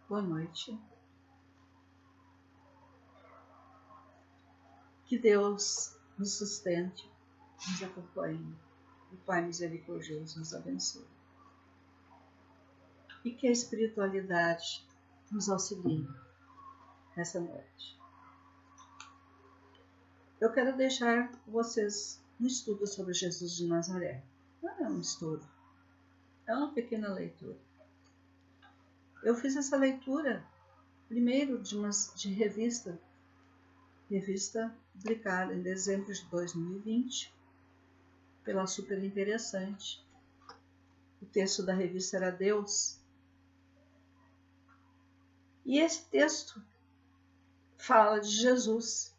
Boa noite. Que Deus nos sustente, nos acompanhe. O Pai misericordioso nos abençoe. E que a espiritualidade nos auxilie nessa noite. Eu quero deixar com vocês um estudo sobre Jesus de Nazaré. Não é um estudo, é uma pequena leitura. Eu fiz essa leitura primeiro de revista publicada em dezembro de 2020 pela Super Interessante. O texto da revista era Deus. E esse texto fala de Jesus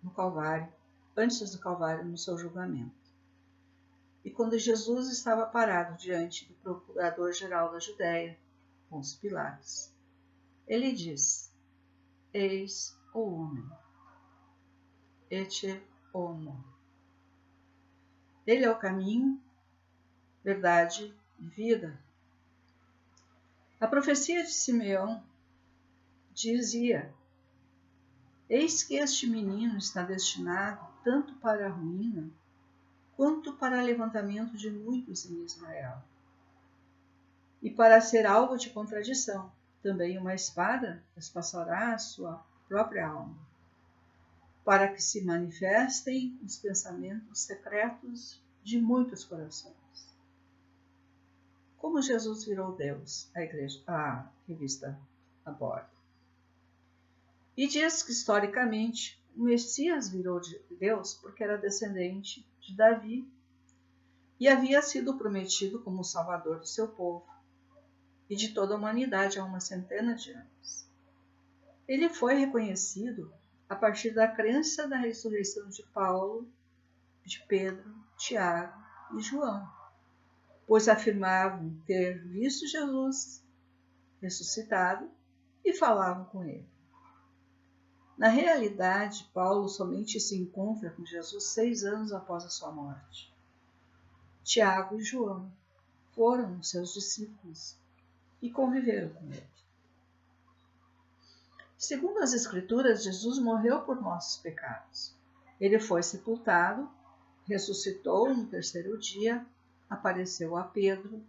no Calvário, antes do Calvário, no seu julgamento. E quando Jesus estava parado diante do procurador-geral da Judéia, Pôncio Pilatos, ele diz: Eis o homem, ecce homo. Ele é o caminho, verdade e vida. A profecia de Simeão dizia: Eis que este menino está destinado tanto para a ruína, quanto para o levantamento de muitos em Israel. E para ser alvo de contradição, também uma espada transpassará a sua própria alma, para que se manifestem os pensamentos secretos de muitos corações. Como Jesus virou Deus, a revista aborda. E diz que, historicamente, o Messias virou de Deus porque era descendente de Davi e havia sido prometido como o salvador do seu povo e de toda a humanidade há uma centena de anos. Ele foi reconhecido a partir da crença da ressurreição de Paulo, de Pedro, Tiago e João, pois afirmavam ter visto Jesus ressuscitado e falavam com ele. Na realidade, Paulo somente se encontra com Jesus 6 anos após a sua morte. Tiago e João foram seus discípulos e conviveram com ele. Segundo as Escrituras, Jesus morreu por nossos pecados. Ele foi sepultado, ressuscitou no 3º dia, apareceu a Pedro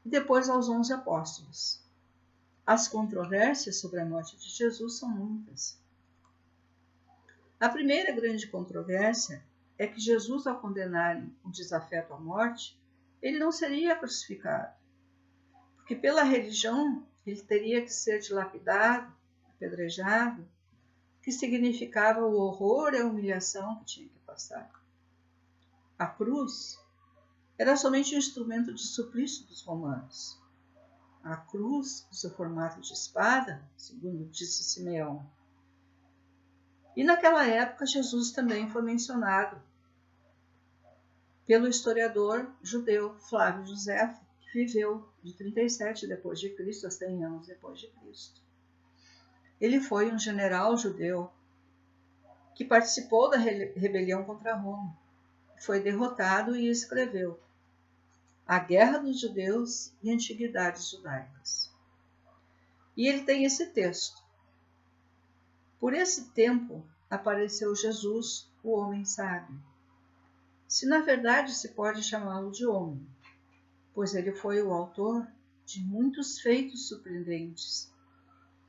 e depois aos 11 apóstolos. As controvérsias sobre a morte de Jesus são muitas. A primeira grande controvérsia é que Jesus, ao condenarem o desafeto à morte, ele não seria crucificado, porque pela religião ele teria que ser dilapidado, apedrejado, que significava o horror e a humilhação que tinha que passar. A cruz era somente um instrumento de suplício dos romanos. A cruz, no seu formato de espada, segundo disse Simeão. E naquela época Jesus também foi mencionado pelo historiador judeu Flávio Josefo, que viveu de 37 depois de Cristo a 100 anos depois de Cristo. Ele foi um general judeu que participou da rebelião contra Roma, foi derrotado e escreveu A Guerra dos Judeus e Antiguidades Judaicas. E ele tem esse texto. Por esse tempo apareceu Jesus, o homem sábio. Se na verdade se pode chamá-lo de homem, pois ele foi o autor de muitos feitos surpreendentes,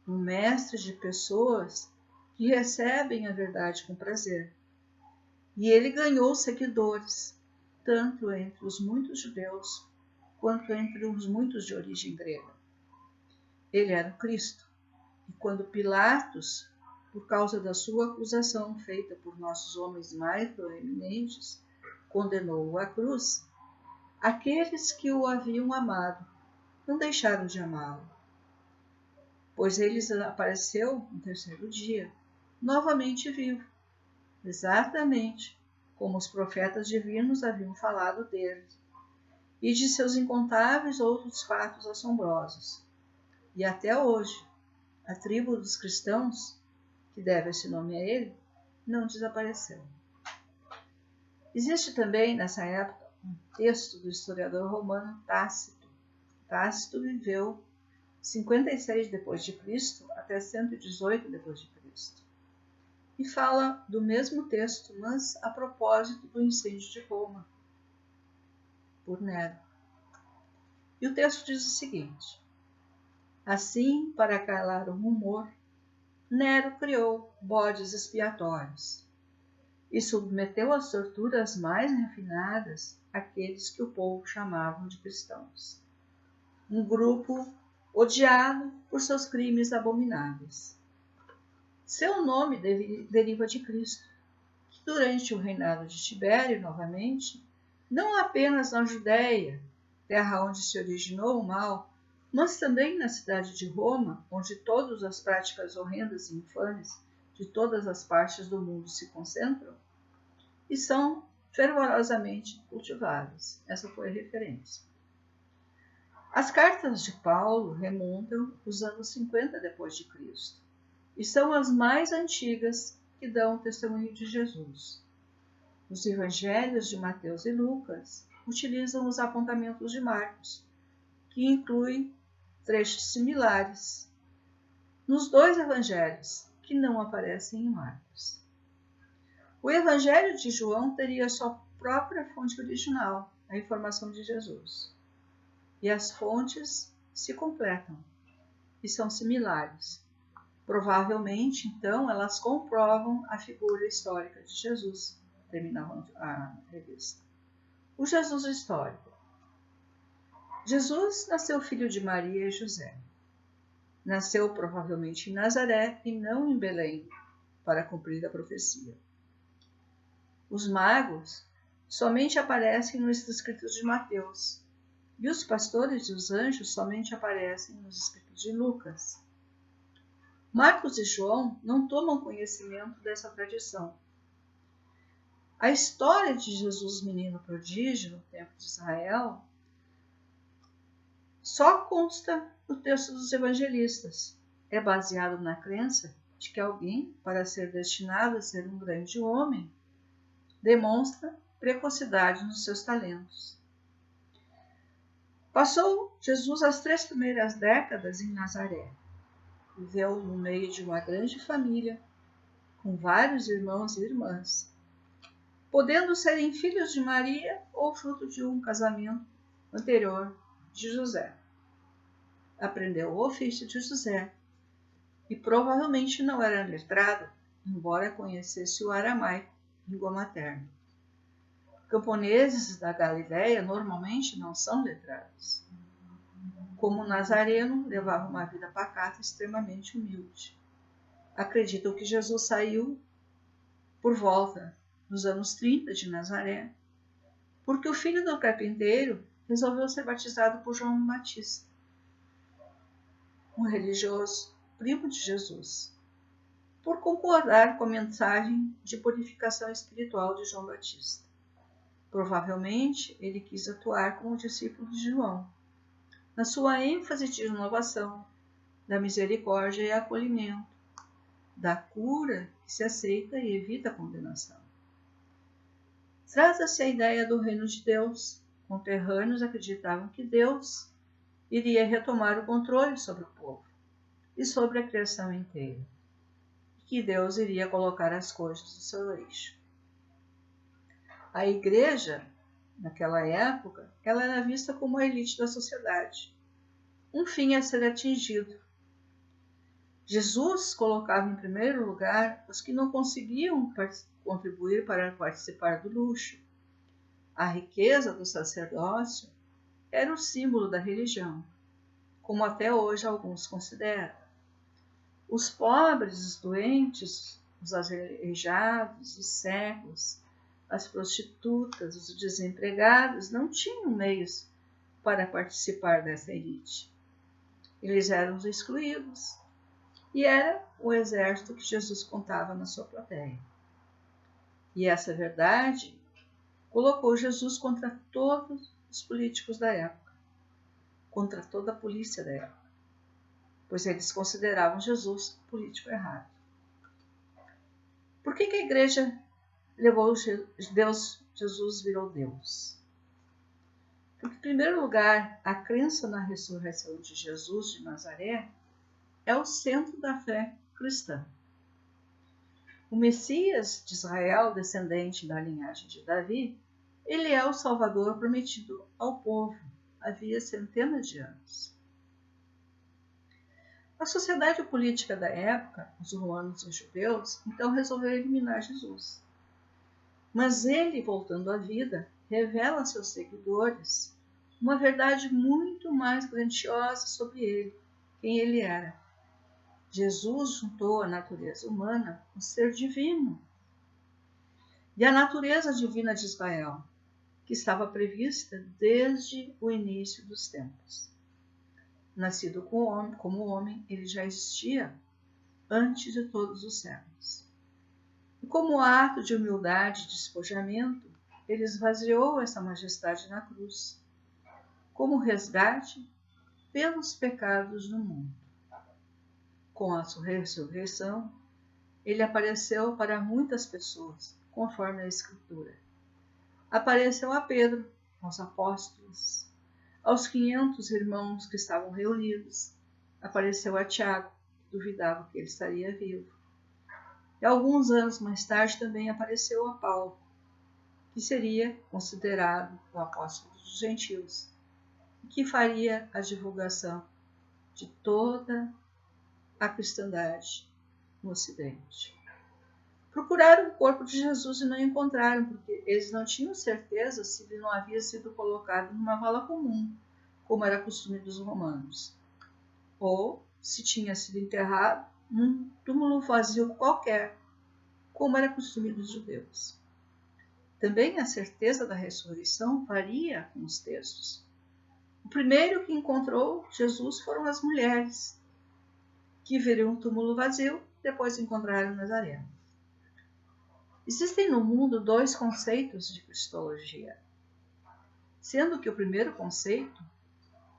um mestre de pessoas que recebem a verdade com prazer. E ele ganhou seguidores, tanto entre os muitos judeus, quanto entre os muitos de origem grega. Ele era o Cristo, e quando Pilatos, por causa da sua acusação feita por nossos homens mais proeminentes, condenou-o à cruz, aqueles que o haviam amado não deixaram de amá-lo, pois ele apareceu no 3º dia, novamente vivo, exatamente como os profetas divinos haviam falado dele, e de seus incontáveis outros fatos assombrosos. E até hoje, a tribo dos cristãos, que deve esse nome a ele, não desapareceu. Existe também, nessa época, um texto do historiador romano Tácito. Tácito viveu 56 depois de Cristo até 118 depois de Cristo. E fala do mesmo texto, mas a propósito do incêndio de Roma por Nero. E o texto diz o seguinte: assim, para calar o rumor, Nero criou bodes expiatórios e submeteu às torturas mais refinadas aqueles que o povo chamavam de cristãos, um grupo odiado por seus crimes abomináveis. Seu nome deriva de Cristo, que durante o reinado de Tibério, novamente, não apenas na Judéia, terra onde se originou o mal, mas também na cidade de Roma, onde todas as práticas horrendas e infames de todas as partes do mundo se concentram e são fervorosamente cultivadas. Essa foi a referência. As cartas de Paulo remontam os anos 50 depois de Cristo e são as mais antigas que dão testemunho de Jesus. Os evangelhos de Mateus e Lucas utilizam os apontamentos de Marcos, que inclui trechos similares nos dois evangelhos, que não aparecem em Marcos. O evangelho de João teria sua própria fonte original, a informação de Jesus. E as fontes se completam e são similares. Provavelmente, então, elas comprovam a figura histórica de Jesus. Terminava a revista. O Jesus histórico. Jesus nasceu filho de Maria e José. Nasceu provavelmente em Nazaré e não em Belém, para cumprir a profecia. Os magos somente aparecem nos escritos de Mateus, e os pastores e os anjos somente aparecem nos escritos de Lucas. Marcos e João não tomam conhecimento dessa tradição. A história de Jesus menino prodígio no tempo de Israel só consta no texto dos evangelistas. É baseado na crença de que alguém, para ser destinado a ser um grande homem, demonstra precocidade nos seus talentos. Passou Jesus as 3 primeiras décadas em Nazaré. Viveu no meio de uma grande família, com vários irmãos e irmãs, podendo serem filhos de Maria ou fruto de um casamento anterior de José. Aprendeu o ofício de José e provavelmente não era letrado, embora conhecesse o aramaico, língua materna. Camponeses da Galileia normalmente não são letrados. Como nazareno, levava uma vida pacata e extremamente humilde. Acreditam que Jesus saiu por volta dos anos 30 de Nazaré, porque o filho do carpinteiro resolveu ser batizado por João Batista, um religioso primo de Jesus, por concordar com a mensagem de purificação espiritual de João Batista. Provavelmente, ele quis atuar como discípulo de João, na sua ênfase de inovação, da misericórdia e acolhimento, da cura que se aceita e evita a condenação. Trata-se a ideia do reino de Deus. Conterrâneos acreditavam que Deus iria retomar o controle sobre o povo e sobre a criação inteira, e que Deus iria colocar as coisas no seu eixo. A igreja, naquela época, ela era vista como a elite da sociedade, um fim a ser atingido. Jesus colocava em primeiro lugar os que não conseguiam contribuir para participar do luxo. A riqueza do sacerdócio era o símbolo da religião, como até hoje alguns consideram. Os pobres, os doentes, os aleijados, os cegos, as prostitutas, os desempregados não tinham meios para participar dessa elite. Eles eram os excluídos. E era o exército que Jesus contava na sua plateia. E essa verdade colocou Jesus contra todos os políticos da época, contra toda a polícia da época, pois eles consideravam Jesus político errado. Por que a igreja levou Jesus virou Deus? Porque, em primeiro lugar, a crença na ressurreição de Jesus de Nazaré é o centro da fé cristã. O Messias de Israel, descendente da linhagem de Davi, ele é o Salvador prometido ao povo havia centenas de anos. A sociedade política da época, os romanos e os judeus, então resolveram eliminar Jesus. Mas ele, voltando à vida, revela a seus seguidores uma verdade muito mais grandiosa sobre ele, quem ele era. Jesus juntou à natureza humana o ser divino e a natureza divina de Israel, que estava prevista desde o início dos tempos. Nascido como homem, ele já existia antes de todos os séculos. E como ato de humildade e despojamento, ele esvaziou essa majestade na cruz, como resgate pelos pecados do mundo. Com a sua ressurreição, ele apareceu para muitas pessoas, conforme a Escritura. Apareceu a Pedro, aos apóstolos, aos 500 irmãos que estavam reunidos. Apareceu a Tiago, que duvidava que ele estaria vivo. E alguns anos mais tarde também apareceu a Paulo, que seria considerado o apóstolo dos gentios, e que faria a divulgação de toda a cristandade no Ocidente. Procuraram o corpo de Jesus e não encontraram, porque eles não tinham certeza se ele não havia sido colocado numa vala comum, como era costume dos romanos, ou se tinha sido enterrado num túmulo vazio qualquer, como era costume dos judeus. Também a certeza da ressurreição varia com os textos. O primeiro que encontrou Jesus foram as mulheres, que viram um túmulo vazio, depois encontraram Nazaré. Existem no mundo dois conceitos de cristologia, sendo que o primeiro conceito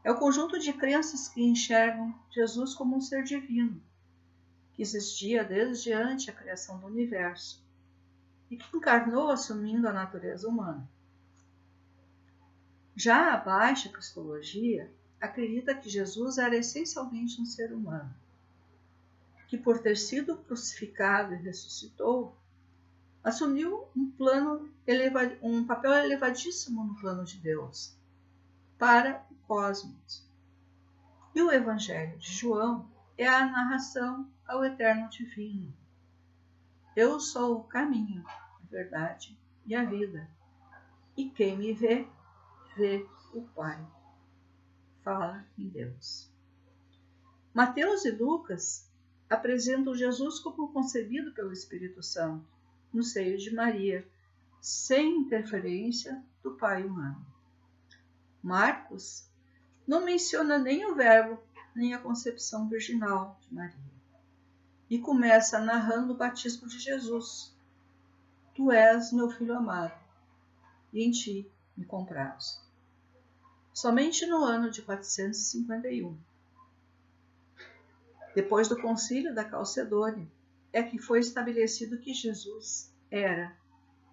é o conjunto de crenças que enxergam Jesus como um ser divino, que existia desde antes a criação do universo e que encarnou assumindo a natureza humana. Já a baixa cristologia acredita que Jesus era essencialmente um ser humano, que por ter sido crucificado e ressuscitou, assumiu um papel elevadíssimo no plano de Deus, para o cosmos. E o Evangelho de João é a narração ao eterno divino. Eu sou o caminho, a verdade e a vida. E quem me vê, vê o Pai. Fala em Deus. Mateus e Lucas apresentam Jesus como concebido pelo Espírito Santo, no seio de Maria, sem interferência do Pai humano. Marcos não menciona nem o Verbo, nem a concepção virginal de Maria. E começa narrando o batismo de Jesus. Tu és meu filho amado, e em ti me comprazo. Somente no ano de 451, depois do concílio da Calcedônia, é que foi estabelecido que Jesus era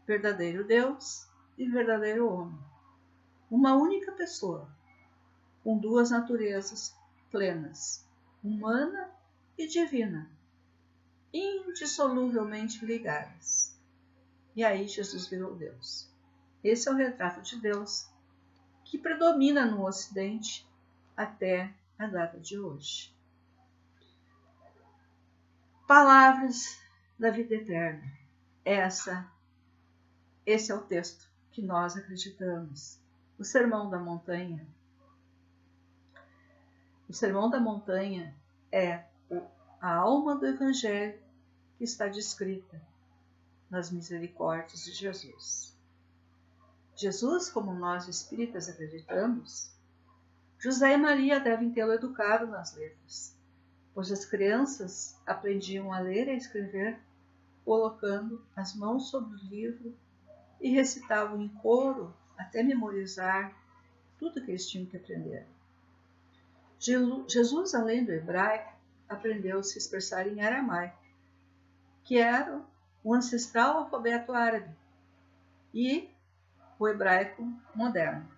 verdadeiro Deus e verdadeiro homem. Uma única pessoa, com duas naturezas plenas, humana e divina, indissoluvelmente ligadas. E aí Jesus virou Deus. Esse é o retrato de Deus que predomina no Ocidente até a data de hoje. Palavras da vida eterna. Esse é o texto que nós acreditamos. O Sermão da Montanha. O Sermão da Montanha é a alma do Evangelho que está descrita nas misericórdias de Jesus. Jesus, como nós espíritas acreditamos, José e Maria devem tê-lo educado nas letras, pois as crianças aprendiam a ler e a escrever colocando as mãos sobre o livro e recitavam em coro até memorizar tudo que eles tinham que aprender. Jesus, além do hebraico, aprendeu a se expressar em aramaico, que era o ancestral alfabeto árabe, e o hebraico moderno.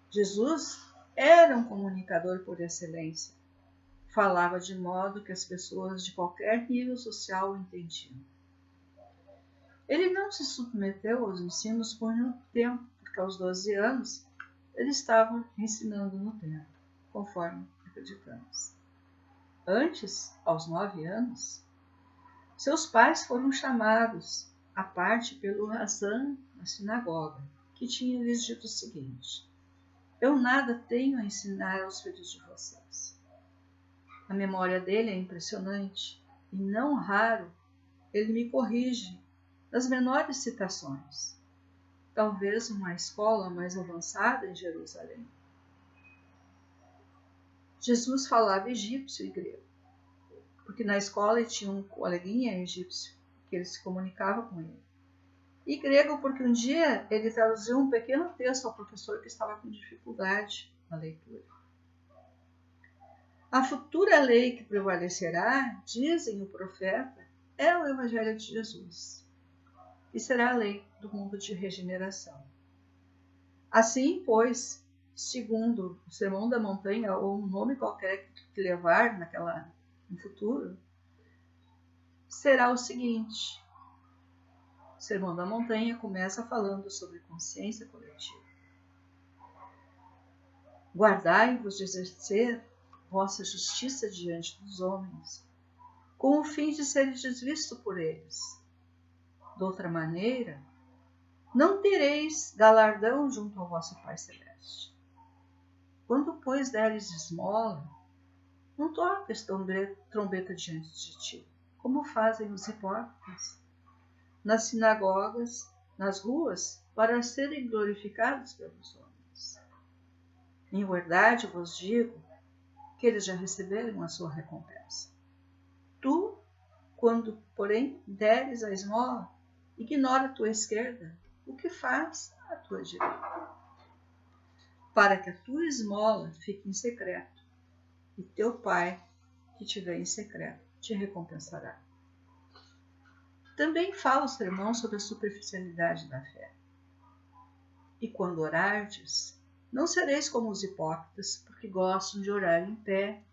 Jesus era um comunicador por excelência. Falava de modo que as pessoas de qualquer nível social o entendiam. Ele não se submeteu aos ensinos por muito tempo, porque aos 12 anos ele estava ensinando no templo, conforme acreditamos. Antes, aos 9 anos, seus pais foram chamados à parte pelo Razan na sinagoga, que tinha lhes dito o seguinte: eu nada tenho a ensinar aos filhos de vocês. A memória dele é impressionante e, não raro, ele me corrige nas menores citações. Talvez uma escola mais avançada em Jerusalém. Jesus falava egípcio e grego, porque na escola ele tinha um coleguinha egípcio que ele se comunicava com ele. E grego porque um dia ele traduziu um pequeno texto ao professor que estava com dificuldade na leitura. A futura lei que prevalecerá, dizem o profeta, é o Evangelho de Jesus, e será a lei do mundo de regeneração. Assim, pois, segundo o Sermão da Montanha, ou um nome qualquer que levar no futuro, será o seguinte: o Sermão da Montanha começa falando sobre consciência coletiva. Guardai-vos de exercer vossa justiça diante dos homens, com o fim de seres vistos por eles. De outra maneira, não tereis galardão junto ao vosso Pai Celeste. Quando, pois, deres esmola, não toques trombeta diante de ti, como fazem os hipócritas, nas sinagogas, nas ruas, para serem glorificados pelos homens. Em verdade vos digo que eles já receberam a sua recompensa. Tu, quando, porém, deres a esmola, ignora a tua esquerda o que faz a tua direita, para que a tua esmola fique em secreto, e teu Pai, que te vê em secreto, te recompensará. Também fala o sermão sobre a superficialidade da fé. E quando orardes, não sereis como os hipócritas, porque gostam de orar em pé,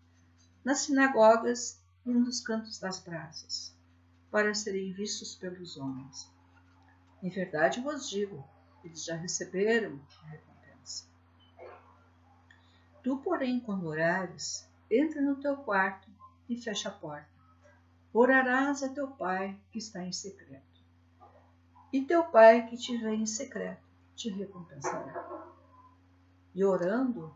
nas sinagogas e nos cantos das praças, para serem vistos pelos homens. Em verdade vos digo, eles já receberam a recompensa. Tu, porém, quando orares, entra no teu quarto e fecha a porta. Orarás a teu Pai que está em secreto. E teu Pai que te vê em secreto te recompensará. E orando,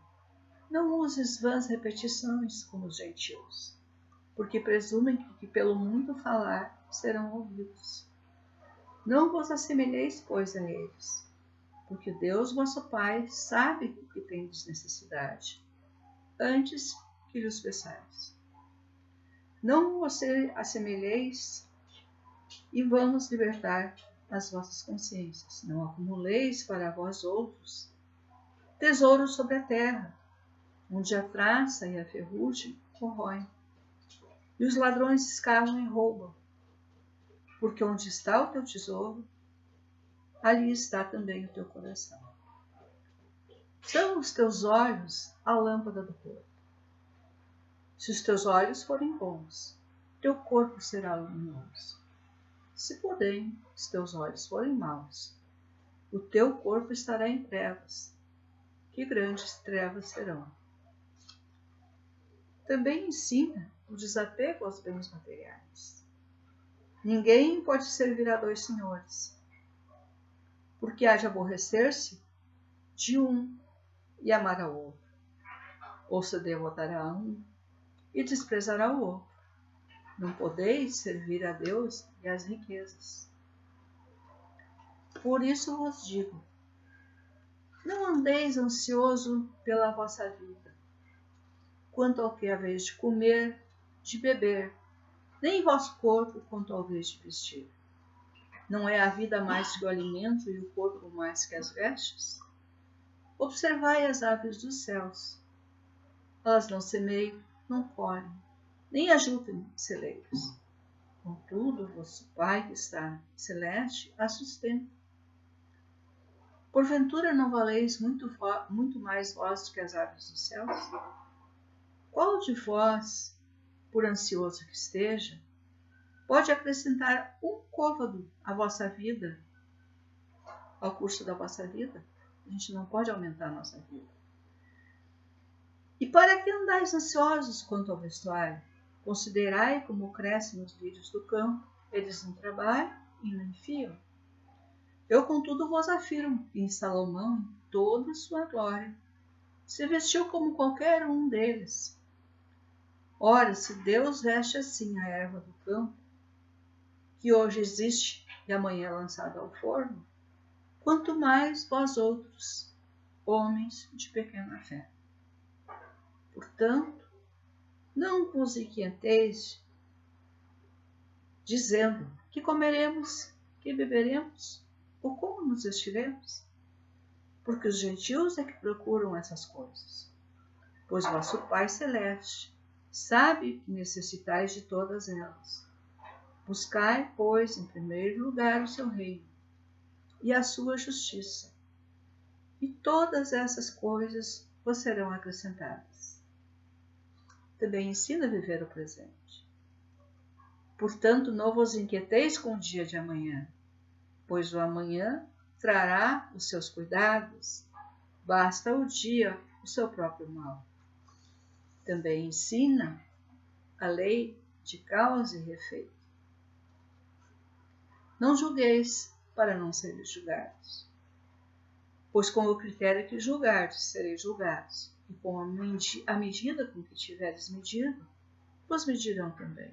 não uses vãs repetições como os gentios, porque presumem que pelo muito falar serão ouvidos. Não vos assemelheis, pois, a eles, porque Deus, vosso Pai, sabe que tendes necessidade, antes que lhes peçais. Não vos assemelheis e vamos libertar as vossas consciências. Não acumuleis para vós outros tesouros sobre a terra, onde a traça e a ferrugem corroem, e os ladrões escavam e roubam. Porque onde está o teu tesouro, ali está também o teu coração. São os teus olhos a lâmpada do corpo. Se os teus olhos forem bons, teu corpo será luminoso. Se, porém, os teus olhos forem maus, o teu corpo estará em trevas. Que grandes trevas serão. Também ensina o desapego aos bens materiais. Ninguém pode servir a dois senhores, porque há de aborrecer-se de um e amar ao outro, ou se devotará a um e desprezará o outro. Não podeis servir a Deus e às riquezas. Por isso vos digo, não andeis ansioso pela vossa vida, quanto ao que haveis de comer, de beber, nem vosso corpo quanto ao haveis de vestir. Não é a vida mais que o alimento e o corpo mais que as vestes? Observai as aves dos céus. Elas não semeiam, não colhem, nem ajuntam celeiros. Contudo, vosso Pai que está celeste as sustenta. Porventura não valeis muito mais vós do que as aves dos céus? Qual de vós, por ansioso que esteja, pode acrescentar um côvado à vossa vida, ao curso da vossa vida? A gente não pode aumentar a nossa vida. E para que andais ansiosos quanto ao vestuário? Considerai como crescem os lírios do campo, eles não trabalham e não fiam. Eu, contudo, vos afirmo que em Salomão, em toda a sua glória, se vestiu como qualquer um deles. Ora, se Deus veste assim a erva do campo, que hoje existe e amanhã é lançada ao forno, quanto mais vós outros, homens de pequena fé. Portanto, não vos inquieteis, dizendo que comeremos, que beberemos, ou como nos vestiremos? Porque os gentios é que procuram essas coisas. Pois vosso Pai Celeste sabe que necessitais de todas elas. Buscai, pois, em primeiro lugar o seu reino e a sua justiça, e todas essas coisas vos serão acrescentadas. Também ensina a viver o presente. Portanto, não vos inquieteis com o dia de amanhã, pois o amanhã trará os seus cuidados, basta o dia o seu próprio mal. Também ensina a lei de causa e efeito. Não julgueis para não seres julgados, pois com o critério que julgardes sereis julgados, e com a medida com que tiveres medido, vos medirão também.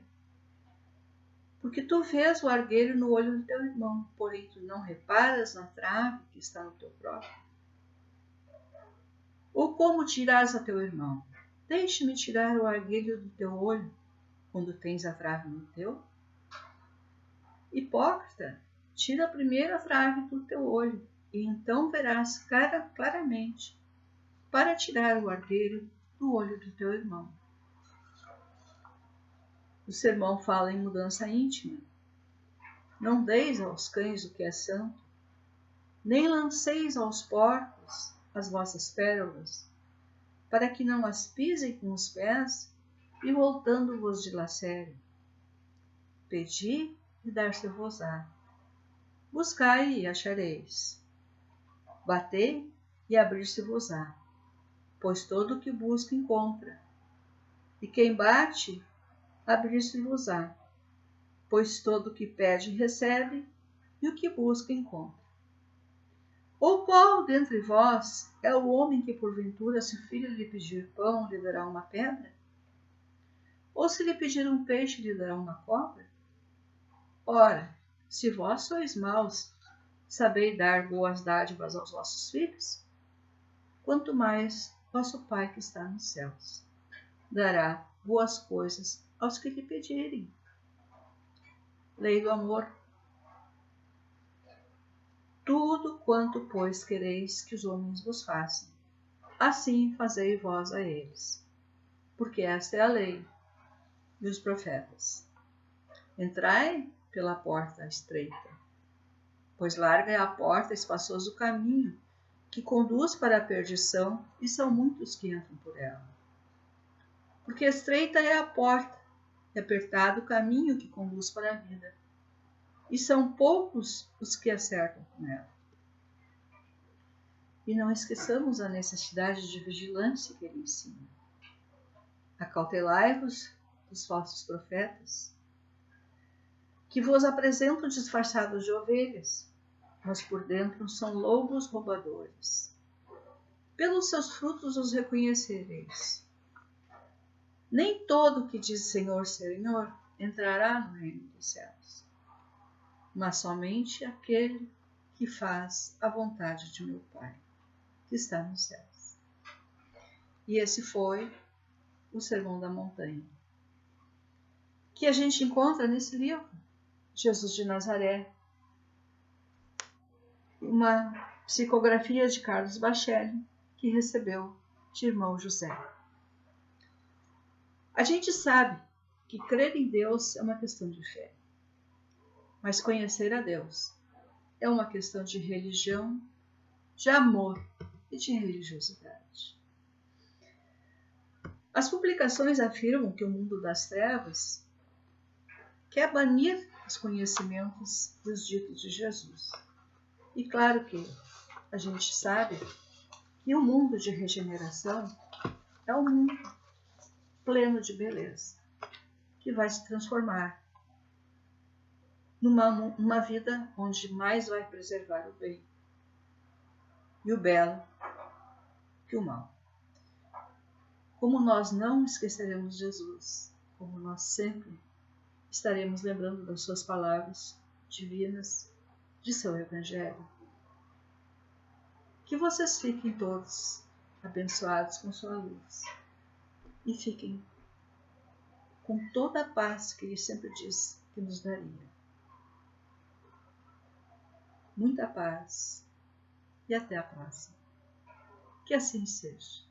Porque tu vês o argueiro no olho do teu irmão, porém tu não reparas na trave que está no teu próprio. Ou como dirás a teu irmão: deixe-me tirar o argueiro do teu olho, quando tens a trave no teu? Hipócrita, tira primeiro a trave do teu olho, e então verás claramente para tirar o argueiro do olho do teu irmão. O sermão fala em mudança íntima. Não deis aos cães o que é santo, nem lanceis aos porcos as vossas pérolas, para que não as pisem com os pés e voltando-vos dilacerem. Pedi e dar-se-vos-á. Buscai e achareis. Batei e abrir-se-vos-á. Pois todo o que busca encontra. E quem bate, abrir-se-vos-á. Pois todo o que pede recebe, e o que busca encontra. Ou qual dentre vós é o homem que, porventura, se o filho lhe pedir pão, lhe dará uma pedra? Ou se lhe pedir um peixe, lhe dará uma cobra? Ora, se vós sois maus, sabeis dar boas dádivas aos vossos filhos, quanto mais vosso Pai que está nos céus dará boas coisas aos que lhe pedirem. Lei do amor. Tudo quanto, pois, quereis que os homens vos façam, assim fazei vós a eles. Porque esta é a lei e os profetas. Entrai pela porta estreita, pois larga é a porta, espaçoso o caminho, que conduz para a perdição, e são muitos que entram por ela. Porque estreita é a porta, e apertado o caminho que conduz para a vida, e são poucos os que acertam com ela. E não esqueçamos a necessidade de vigilância que ele ensina. Acautelai-vos dos falsos profetas, que vos apresentam disfarçados de ovelhas, mas por dentro são lobos roubadores. Pelos seus frutos os reconhecereis. Nem todo o que diz Senhor, Senhor entrará no reino dos céus, mas somente aquele que faz a vontade de meu Pai, que está nos céus. E esse foi o Sermão da Montanha, que a gente encontra nesse livro, Jesus de Nazaré, uma psicografia de Carlos Bacelli, que recebeu de irmão José. A gente sabe que crer em Deus é uma questão de fé, mas conhecer a Deus é uma questão de religião de amor e de religiosidade. As publicações afirmam que o mundo das trevas quer banir os conhecimentos dos ditos de Jesus. E claro que a gente sabe que o mundo de regeneração é um mundo pleno de beleza, que vai se transformar numa vida onde mais vai preservar o bem e o belo que o mal. Como nós não esqueceremos Jesus, como nós sempre estaremos lembrando das suas palavras divinas, de seu Evangelho. Que vocês fiquem todos abençoados com sua luz e fiquem com toda a paz que Ele sempre disse que nos daria. Muita paz e até a próxima. Que assim seja.